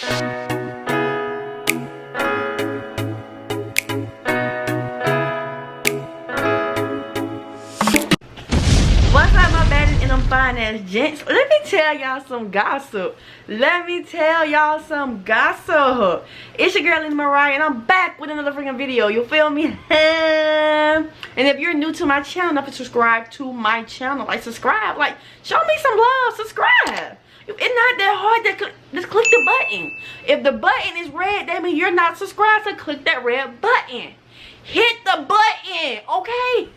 What's up, my baddies and them fine ass gents? Let me tell y'all some gossip. It's your girl, Mariah, and I'm back with another freaking video. You feel me? And if you're new to my channel, don't forget to subscribe to my channel. Like, subscribe. Like, show me some love. Subscribe. It's not that hard to click. Just click the button. If the button is red, that means you're not subscribed, so click that red button. Hit the button, okay?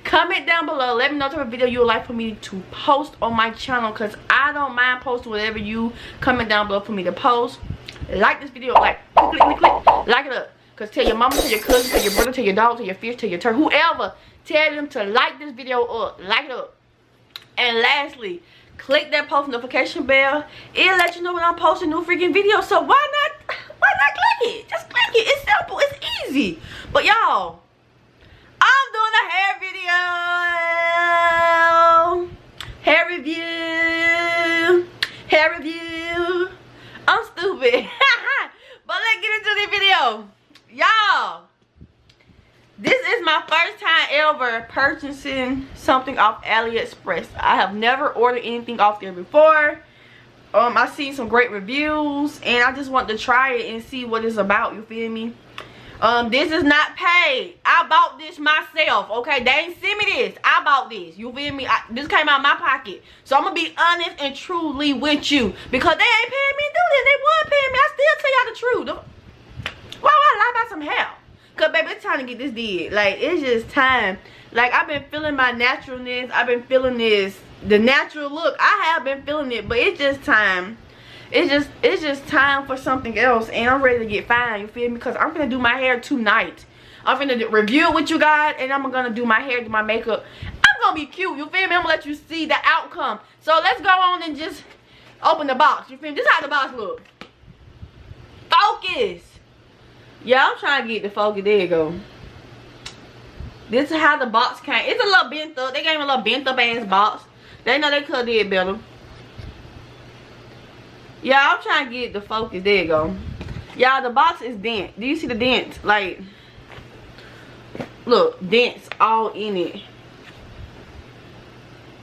Comment down below. Let me know what type of video you would like for me to post on my channel, because I don't mind posting whatever you comment down below for me to post. Like this video. Like, click. Like it up. Because tell your mama, tell your cousin, tell your brother, tell your dog, tell your fish, tell your turtle, whoever. Tell them to like this video up. Like it up. And lastly, click that post notification bell. It'll let you know when I'm posting new freaking videos. So why not click it? Just click it. It's simple. It's easy. But y'all, I'm doing a hair review. I'm stupid. But let's get into the video. Y'all, this is my first time ever purchasing something off AliExpress. I have never ordered anything off there before. I seen some great reviews and I just want to try it and see what it's about. You feel me? This is not paid. I bought this myself, okay? They ain't send me this. I bought this. You feel me? This came out of my pocket. So I'm gonna be honest and truly with you, because they ain't paying me to do this. They would pay me. I still tell y'all the truth. Why would I lie about some hair? Cause baby, it's time to get this did. Like, it's just time. Like, I've been feeling my naturalness. I've been feeling the natural look. I have been feeling it, but it's just time. It's just time for something else, and I'm ready to get fine. You feel me? Because I'm gonna do my hair tonight. I'm gonna review it with you guys, and I'm gonna do my hair, do my makeup. I'm gonna be cute. You feel me? I'm gonna let you see the outcome. So let's go on and just open the box. You feel me? This is how the box look. Focus. Yeah, I'm trying to get the focus. There you go. This is how the box came. It's a little bent up. They gave me a little bent up ass box. They know they could have did better. Yeah, I'm trying to get the focus. There you go. Y'all, the box is dent. Do you see the dents? Like, look, dents all in it.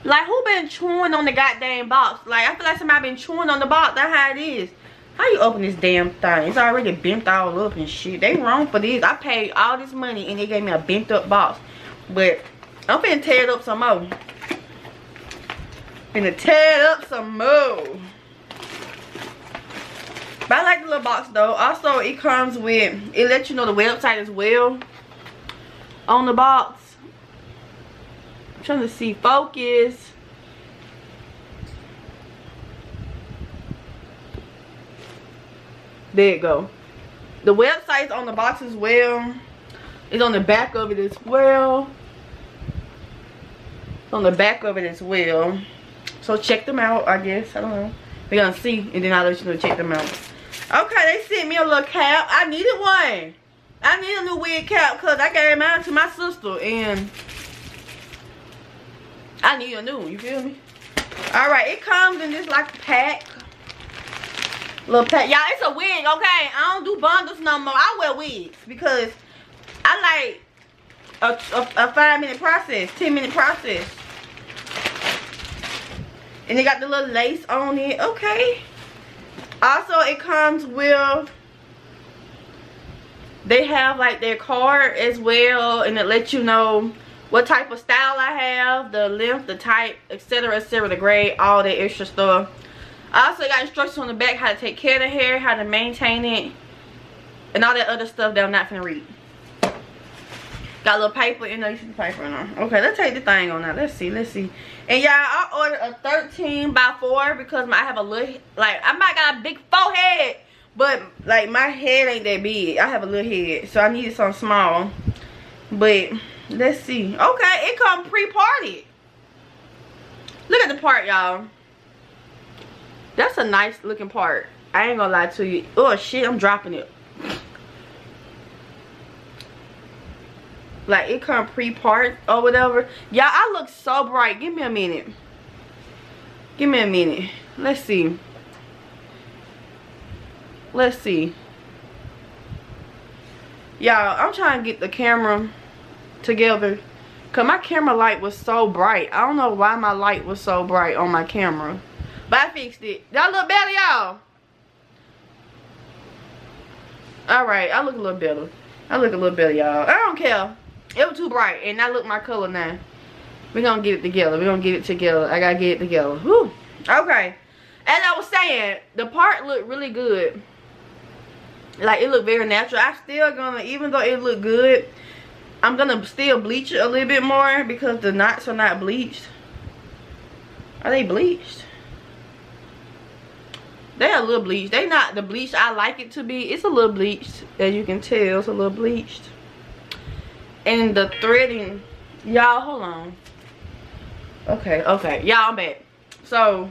Like, who been chewing on the goddamn box? Like, I feel like somebody been chewing on the box. That's how it is. How you open this damn thing? It's already bent all up and shit. They wrong for this. I paid all this money and they gave me a bent up box. But I'm finna tear it up some more. But I like the little box though. Also, it comes with, it lets you know the website as well on the box. I'm trying to see, focus. There you go. The website's on the box as well. It's on the back of it as well. It's on the back of it as well. So check them out, I guess. I don't know. We're gonna see, and then I'll let you know to check them out. Okay, they sent me a little cap. I needed one. I need a new wig cap because I gave mine to my sister and I need a new one. You feel me? Alright, it comes in this like pack. Little pack. Y'all, it's a wig, okay? I don't do bundles no more. I wear wigs because I like a 5-minute process, 10-minute process. And they got the little lace on it. Okay. Also, it comes with, they have like their card as well, and it lets you know what type of style I have, the length, the type, etc., the grade, all that extra stuff. I also got instructions on the back how to take care of the hair, how to maintain it, and all that other stuff that I'm not finna read. Got a little paper in there. You see the paper in there. Okay, let's take the thing on now. Let's see. And y'all, I ordered a 13x4 because I have a little, like, I might got a big forehead, but like my head ain't that big. I have a little head, so I needed something small. But let's see. Okay, it come pre-parted. Look at the part, y'all. That's a nice looking part. I ain't gonna lie to you. Oh shit, I'm dropping it. Like, it come pre-part or whatever. Y'all, I look so bright. Give me a minute. Let's see. Let's see. Y'all, I'm trying to get the camera together. Because my camera light was so bright. I don't know why my light was so bright on my camera. But I fixed it. That look better, y'all? Alright, I look a little better. I look a little better, y'all. I don't care. It was too bright. And I look my color now. We're going to get it together. We're going to get it together. I got to get it together. Whew. Okay. As I was saying, the part looked really good. Like, it looked very natural. I still gonna, even though it looked good, I'm gonna still bleach it a little bit more because the knots are not bleached. Are they bleached? They're a little bleached. They not the bleach I like it to be. It's a little bleached, as you can tell. It's a little bleached. And the threading, y'all, hold on. Okay, y'all, I'm back. So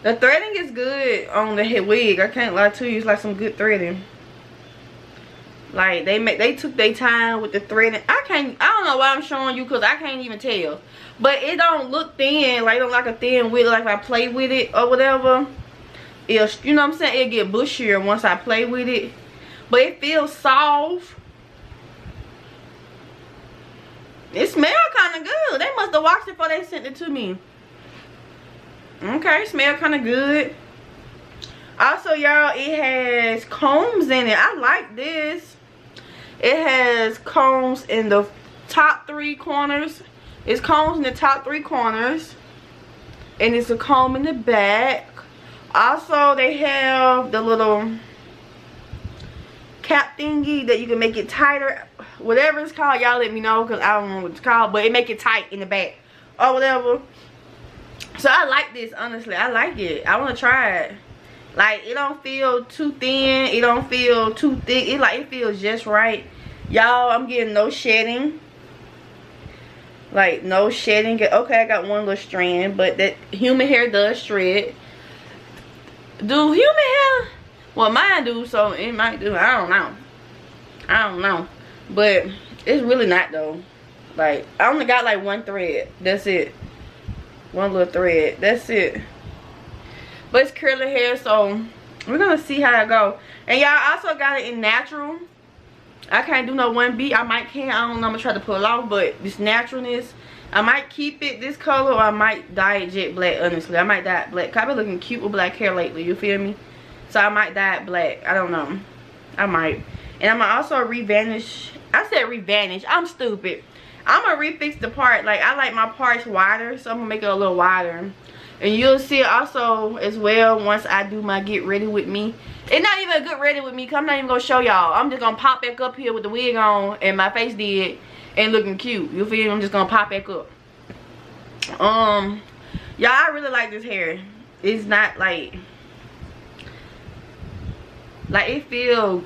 the threading is good on the head wig. I can't lie to you. It's like some good threading. Like they took their time with the threading. I don't know why I'm showing you because I can't even tell. But it don't look thin. Like it don't like a thin wig. Like if I play with it or whatever, it'll, you know what I'm saying, it'll get bushier once I play with it. But it feels soft. It smells kind of good. They must have washed it before they sent it to me. Okay, smell kind of good. Also, y'all, it has combs in it. I like this. It has combs in the top 3 corners. It's combs in the top 3 corners. And it's a comb in the back. Also, they have the little cap thingy that you can make it tighter. Whatever it's called, y'all let me know because I don't know what it's called. But it make it tight in the back or whatever. So I like this, honestly. I like it. I want to try it. Like, it don't feel too thin. It don't feel too thick. It feels just right. Y'all, I'm getting no shedding. Like, no shedding. Okay, I got one little strand. But that human hair does shred. Do human hair? Well, mine do, so it might do. I don't know. But it's really not, though. Like, I only got like one thread. That's it. One little thread. That's it. But it's curly hair, so we're gonna see how it go. And y'all also got it in natural. I can't do no 1B. I might can. I don't know. I'm gonna try to pull it off, but this naturalness, I might keep it this color, or I might dye it jet black. Honestly, I might dye it black. I've been looking cute with black hair lately. You feel me? So I might dye it black. I don't know. I might. And I'm gonna also revanish. I said revanish. I'm stupid. I'm gonna refix the part. Like, I like my parts wider, so I'm gonna make it a little wider. And you'll see it also as well once I do my get ready with me. It's not even a good ready with me because I'm not even gonna show y'all. I'm just gonna pop back up here with the wig on and my face did and looking cute. You feel me? I'm just gonna pop back up. Y'all, I really like this hair. It's not like it feel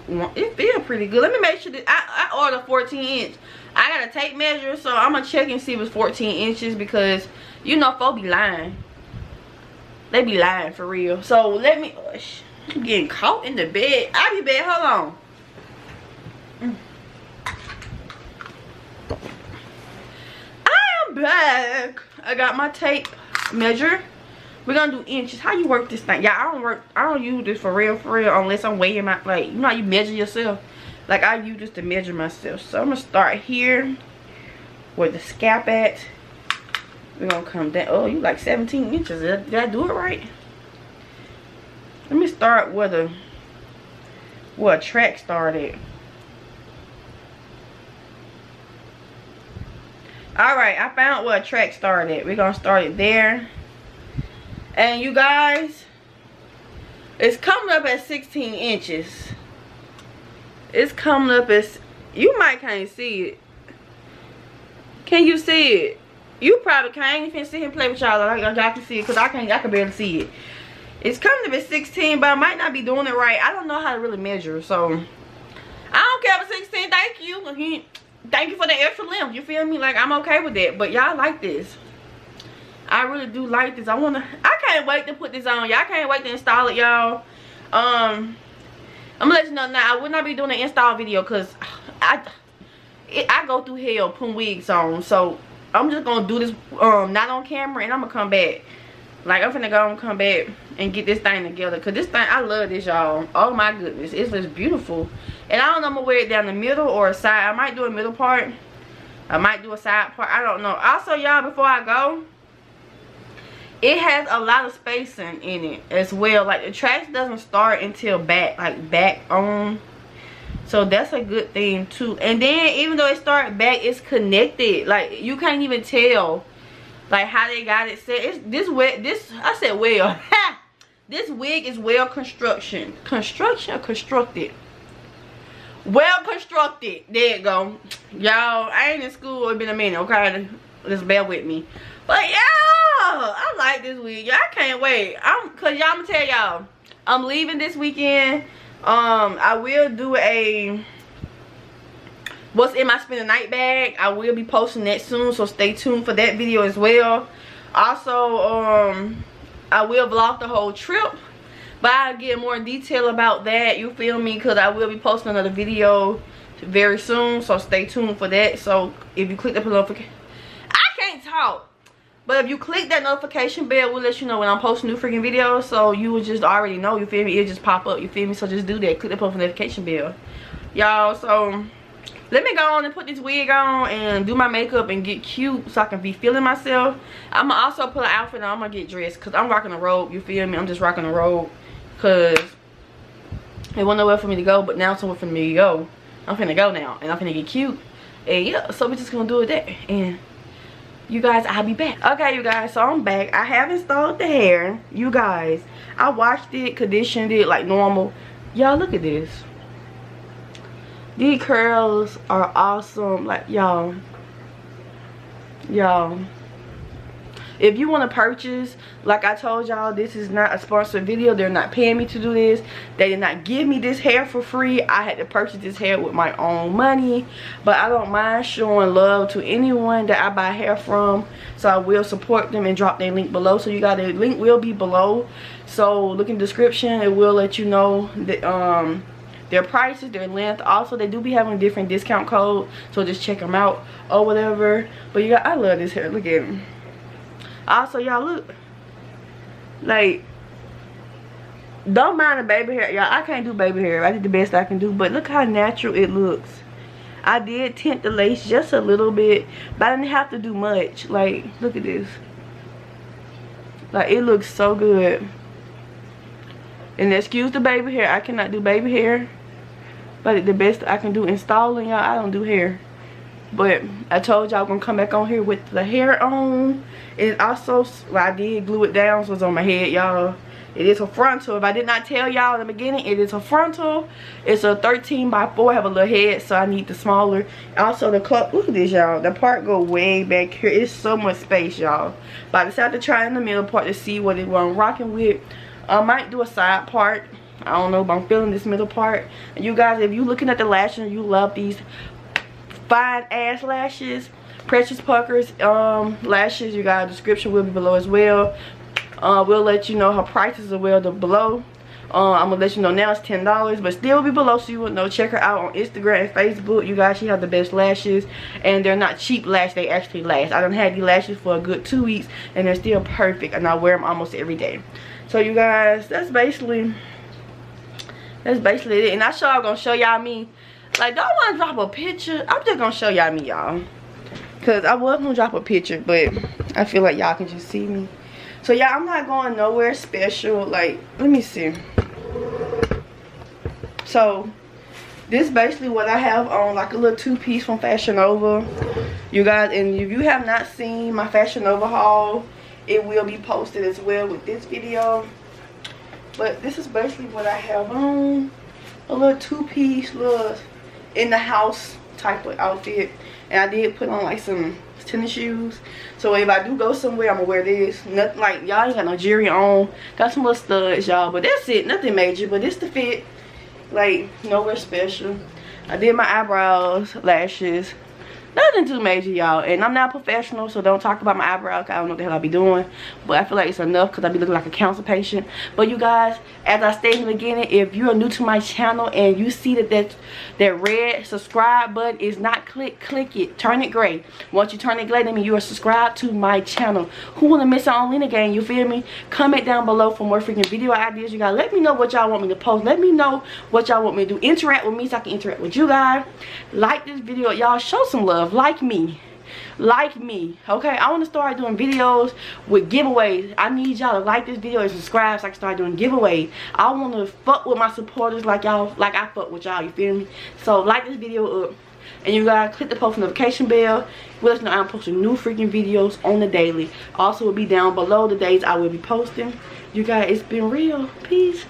pretty good. Let me make sure that I ordered 14 inch. I got a tape measure, so I'm gonna check and see if it's 14 inches because you know folks be lying. They be lying for real. So let me, I'm getting caught in the bed. I'll be back. Hold on. I am back. I got my tape measure. We're gonna do inches. How you work this thing? Yeah, I don't use this for real unless I'm weighing my, like, you know how you measure yourself. Like, I use this to measure myself. So I'm gonna start here where the scalp at. We're gonna come down. Oh, you like 17 inches. Did I do it right? Let me start where a track started. Alright, I found where a track started. We're gonna start it there. And you guys, it's coming up at 16 inches. It's coming up as, you might can't see it. Can you see it? You probably can't even sit here and play with y'all. Y'all can see it because I can barely see it. It's coming up at 16, but I might not be doing it right. I don't know how to really measure, so I don't care for 16. Thank you. Thank you for the extra length. You feel me? Like, I'm okay with that. But y'all like this. I really do like this. I can't wait to put this on. Y'all can't wait to install it, y'all. I'm gonna let you know now. I will not be doing an install video because I go through hell putting wigs on. So I'm just gonna do this not on camera, and I'm gonna come back Like, I'm finna go and come back and get this thing together. Because this thing, I love this, y'all. Oh, my goodness. It's just beautiful. And I don't know if I'm going to wear it down the middle or a side. I might do a middle part. I might do a side part. I don't know. Also, y'all, before I go, it has a lot of spacing in it as well. Like, the trash doesn't start until back. Like, back on. So, that's a good thing, too. And then, even though it started back, it's connected. Like, you can't even tell. Like how they got it set. It's this wig. I said well. This wig is well constructed. Well constructed. There you go. Y'all, I ain't in school. It's been a minute. Okay, just bear with me. But yeah, I like this wig. Y'all, I can't wait. Cause y'all, I'ma tell y'all, I'm leaving this weekend. I will do a what's in my spend the night bag. I will be posting that soon, so stay tuned for that video as well. Also, I will vlog the whole trip, but I'll get more detail about that, you feel me, because I will be posting another video very soon, so stay tuned for that. So if you click the notification, I can't talk, but if you click that notification bell, we'll let you know when I'm posting new freaking videos, so you will just already know, you feel me. It'll just pop up, you feel me. So just do that, click the post notification bell, y'all. So let me go on and put this wig on and do my makeup and get cute so I can be feeling myself. I'm gonna also put an outfit on. I'm gonna get dressed because I'm rocking a robe, you feel me. I'm just rocking a robe because it wasn't nowhere for me to go, but now it's somewhere for me to go. I'm finna go now and I'm finna get cute. And yeah, so we're just gonna do it there. And you guys, I'll be back. Okay, you guys, so I'm back. I have installed the hair, you guys. I washed it, conditioned it like normal. Y'all, look at this. These curls are awesome. Like, y'all, if you want to purchase, like I told y'all, this is not a sponsored video. They're not paying me to do this. They did not give me this hair for free. I had to purchase this hair with my own money, but I don't mind showing love to anyone that I buy hair from, so I will support them and drop their link below. So you got the link will be below, so look in the description. It will let you know that their prices, their length. Also, they do be having different discount codes, so just check them out or whatever. But you got, I love this hair. Look at it. Also, y'all, look, like, don't mind the baby hair, y'all. I can't do baby hair. I did the best I can do, but look how natural it looks. I did tint the lace just a little bit, but I didn't have to do much. Like, look at this. Like, it looks so good. And excuse the baby hair, I cannot do baby hair, but the best I can do installing, y'all. I don't do hair, but I told y'all I'm gonna come back on here with the hair on. And also, well, I did glue it down, so it's on my head, y'all. It is a frontal. If I did not tell y'all in the beginning, it is a frontal. It's a 13 by 4. I have a little head, so I need the smaller. Also, the cup, look at this, y'all. The part go way back here. It's so much space, y'all. But I decided to try in the middle part to see what I'm rocking with. I might do a side part. I don't know, but I'm feeling this middle part. And you guys, if you looking at the lashes and you love these fine ass lashes, Precious Puckers lashes, you guys, description will be below as well. We'll let you know her prices as well below. I'm gonna let you know now it's $10, but still be below, so you will know. Check her out on Instagram and Facebook. You guys, she has the best lashes, and they're not cheap lashes. They actually last. I done had these lashes for a good 2 weeks, and they're still perfect, and I wear them almost every day. So you guys, that's basically it. And I sure I'm gonna show y'all me. Like, don't want to drop a picture. I'm just gonna show y'all me, y'all, because I was gonna drop a picture, but I feel like y'all can just see me. So y'all, I'm not going nowhere special. Like, let me see. So this is basically what I have on, like a little 2-piece from Fashion Nova, you guys. And if you have not seen my Fashion Nova haul, it will be posted as well with this video. But this is basically what I have on. A little 2-piece, little in the house type of outfit. And I did put on like some tennis shoes. So if I do go somewhere, I'm gonna wear this. Nothing like, y'all ain't got no jewelry on. Got some little studs, y'all. But that's it. Nothing major. But this the fit. Like, nowhere special. I did my eyebrows, lashes. Nothing too major, y'all. And I'm not professional, so don't talk about my eyebrows. I don't know what the hell I be doing. But I feel like it's enough because I be looking like a cancer patient. But you guys, as I stated in the beginning, if you are new to my channel and you see that red subscribe button is not click it. Turn it gray. Once you turn it gray, that means you are subscribed to my channel. Who want to miss out on Lena Gang? You feel me? Comment down below for more freaking video ideas. You guys, let me know what y'all want me to post. Let me know what y'all want me to do. Interact with me so I can interact with you guys. Like this video, y'all. Show some love. Like me, okay? I want to start doing videos with giveaways. I need y'all to like this video and subscribe so I can start doing giveaways. I want to fuck with my supporters like y'all, like I fuck with y'all, you feel me? So like this video up, and you guys click the post notification bell. Let us know I'm posting new freaking videos on the daily. Also will be down below the days I will be posting. You guys, it's been real. Peace.